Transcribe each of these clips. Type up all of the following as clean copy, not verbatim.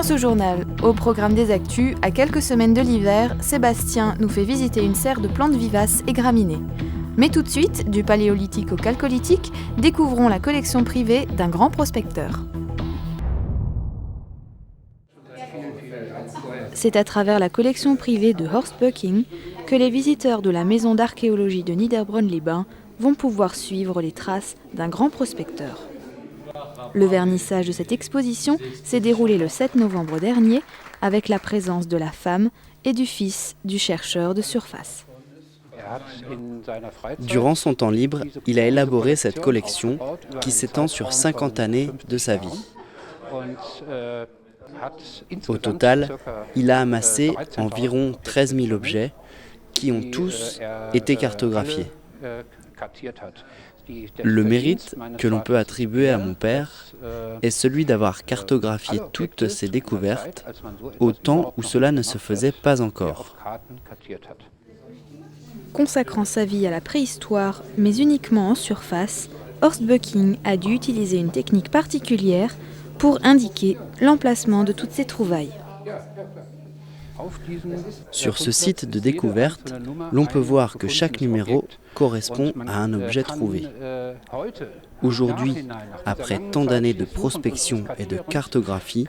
dans ce journal. Au programme des actus, à quelques semaines de l'hiver, Sébastien nous fait visiter une serre de plantes vivaces et graminées. Mais tout de suite, du paléolithique au chalcolithique, découvrons la collection privée d'un grand prospecteur. C'est à travers la collection privée de Horst Böcking que les visiteurs de la maison d'archéologie de Niederbronn-les-Bains vont pouvoir suivre les traces d'un grand prospecteur. Le vernissage de cette exposition s'est déroulé le 7 novembre dernier avec la présence de la femme et du fils du chercheur de surface. Durant son temps libre, il a élaboré cette collection qui s'étend sur 50 années de sa vie. Au total, il a amassé environ 13 000 objets qui ont tous été cartographiés. Le mérite que l'on peut attribuer à mon père est celui d'avoir cartographié toutes ces découvertes au temps où cela ne se faisait pas encore. Consacrant sa vie à la préhistoire, mais uniquement en surface, Horst Böcking a dû utiliser une technique particulière pour indiquer l'emplacement de toutes ces trouvailles. Sur ce site de découverte, l'on peut voir que chaque numéro correspond à un objet trouvé. Aujourd'hui, après tant d'années de prospection et de cartographie,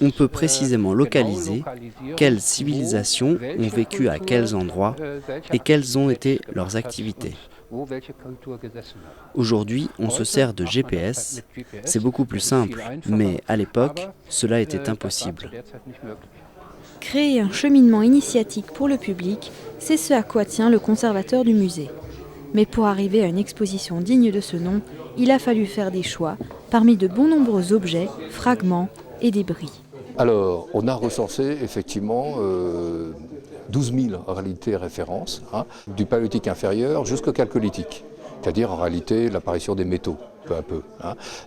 on peut précisément localiser quelles civilisations ont vécu à quels endroits et quelles ont été leurs activités. Aujourd'hui, on se sert de GPS, c'est beaucoup plus simple, mais à l'époque, cela était impossible. Créer un cheminement initiatique pour le public, c'est ce à quoi tient le conservateur du musée. Mais pour arriver à une exposition digne de ce nom, il a fallu faire des choix parmi de bon nombreux objets, fragments et débris. Alors, on a recensé effectivement 12 000 en réalité références, du paléolithique inférieur jusqu'au chalcolithique, c'est-à-dire en réalité l'apparition des métaux, peu à peu.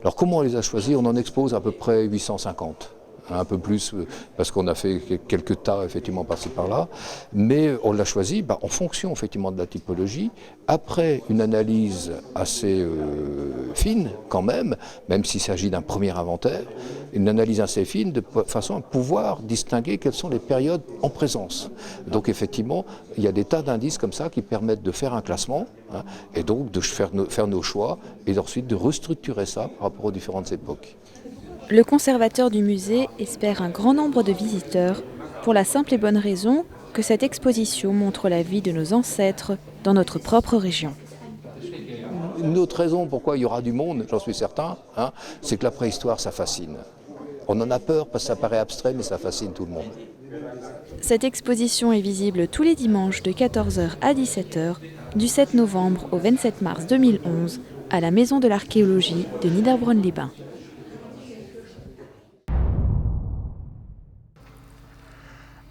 Alors comment on les a choisis? On en expose à peu près 850. Un peu plus parce qu'on a fait quelques tas effectivement par-ci par-là, mais on l'a choisi en fonction effectivement de la typologie, après une analyse assez fine quand même s'il s'agit d'un premier inventaire, une analyse assez fine de façon à pouvoir distinguer quelles sont les périodes en présence. Donc effectivement, il y a des tas d'indices comme ça qui permettent de faire un classement, et donc de faire nos choix et ensuite de restructurer ça par rapport aux différentes époques. Le conservateur du musée espère un grand nombre de visiteurs pour la simple et bonne raison que cette exposition montre la vie de nos ancêtres dans notre propre région. Une autre raison pourquoi il y aura du monde, j'en suis certain, c'est que la préhistoire, ça fascine. On en a peur parce que ça paraît abstrait, mais ça fascine tout le monde. Cette exposition est visible tous les dimanches de 14h à 17h, du 7 novembre au 27 mars 2011, à la Maison de l'Archéologie de Niederbronn-les-Bains.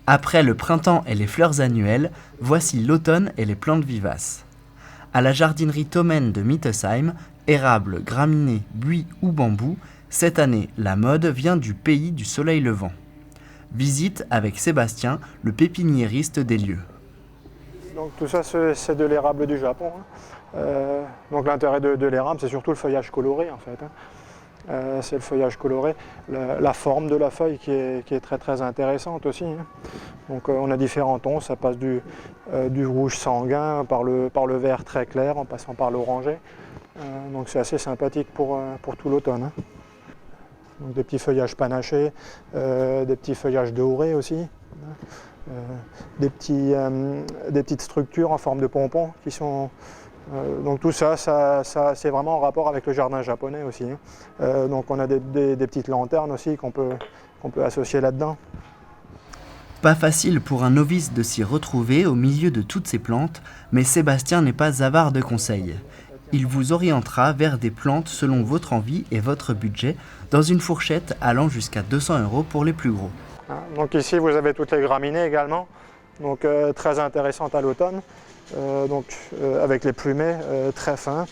Après le printemps et les fleurs annuelles, voici l'automne et les plantes vivaces. À la jardinerie Thomen de Mittesheim, érables, graminées, buis ou bambous, cette année, la mode vient du pays du soleil levant. Visite avec Sébastien, le pépiniériste des lieux. Donc tout ça, c'est de l'érable du Japon. Donc l'intérêt de l'érable, c'est surtout le feuillage coloré en fait. C'est le feuillage coloré, la forme de la feuille qui est très très intéressante aussi. Donc on a différents tons, ça passe du rouge sanguin par le vert très clair en passant par l'orangé. Donc c'est assez sympathique pour tout l'automne. Donc des petits feuillages panachés, des petits feuillages dorés aussi, des petites structures en forme de pompons qui sont... donc tout ça c'est vraiment en rapport avec le jardin japonais aussi. Donc on a des petites lanternes aussi qu'on peut associer là-dedans. Pas facile pour un novice de s'y retrouver au milieu de toutes ces plantes, mais Sébastien n'est pas avare de conseils. Il vous orientera vers des plantes selon votre envie et votre budget, dans une fourchette allant jusqu'à 200 € pour les plus gros. Donc ici vous avez toutes les graminées également, donc très intéressantes à l'automne. Avec les plumets très fins.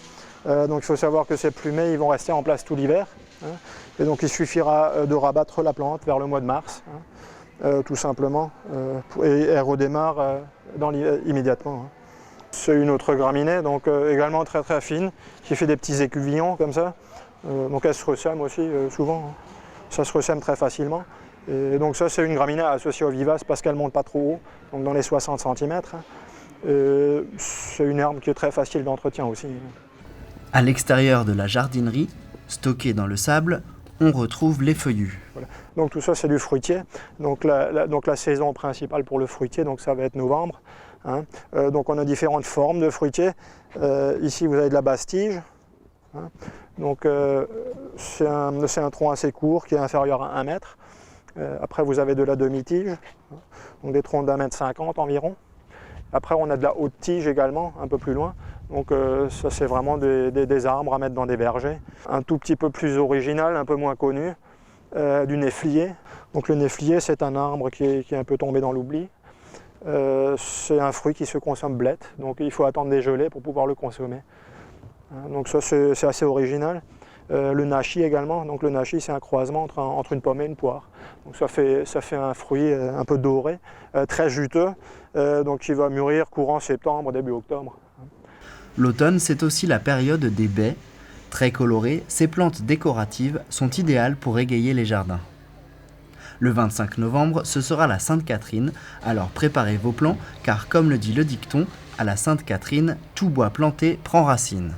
Donc il faut savoir que ces plumets ils vont rester en place tout l'hiver. Et donc il suffira de rabattre la plante vers le mois de mars, tout simplement, et elle redémarre immédiatement. C'est une autre graminée, donc également très très fine, qui fait des petits écuvillons comme ça. Donc elle se ressème aussi souvent. Ça se ressème très facilement. Et donc ça, c'est une graminée associée aux vivaces parce qu'elle ne monte pas trop haut, donc dans les 60 cm. C'est une herbe qui est très facile d'entretien aussi. À l'extérieur de la jardinerie, stocké dans le sable, on retrouve les feuillus. Voilà. Donc tout ça, c'est du fruitier. Donc la saison principale pour le fruitier, donc ça va être novembre. Hein. Donc on a différentes formes de fruitiers. Ici, vous avez de la bastige. Hein. Donc c'est un tronc assez court qui est inférieur à 1 mètre. Après, vous avez de la demi-tige, hein. Donc des troncs d'1,50 m environ. Après, on a de la haute tige également, un peu plus loin. Donc ça, c'est vraiment des arbres à mettre dans des vergers. Un tout petit peu plus original, un peu moins connu, du néflier. Donc le néflier, c'est un arbre qui est un peu tombé dans l'oubli. C'est un fruit qui se consomme blette, donc il faut attendre des gelées pour pouvoir le consommer. Donc ça, c'est assez original. Le nachi également, donc le nachi, c'est un croisement entre une pomme et une poire. Donc ça fait un fruit un peu doré, très juteux, donc qui va mûrir courant septembre, début octobre. L'automne, c'est aussi la période des baies. Très colorées, ces plantes décoratives sont idéales pour égayer les jardins. Le 25 novembre, ce sera la Sainte-Catherine, alors préparez vos plants, car comme le dit le dicton, à la Sainte-Catherine, tout bois planté prend racine.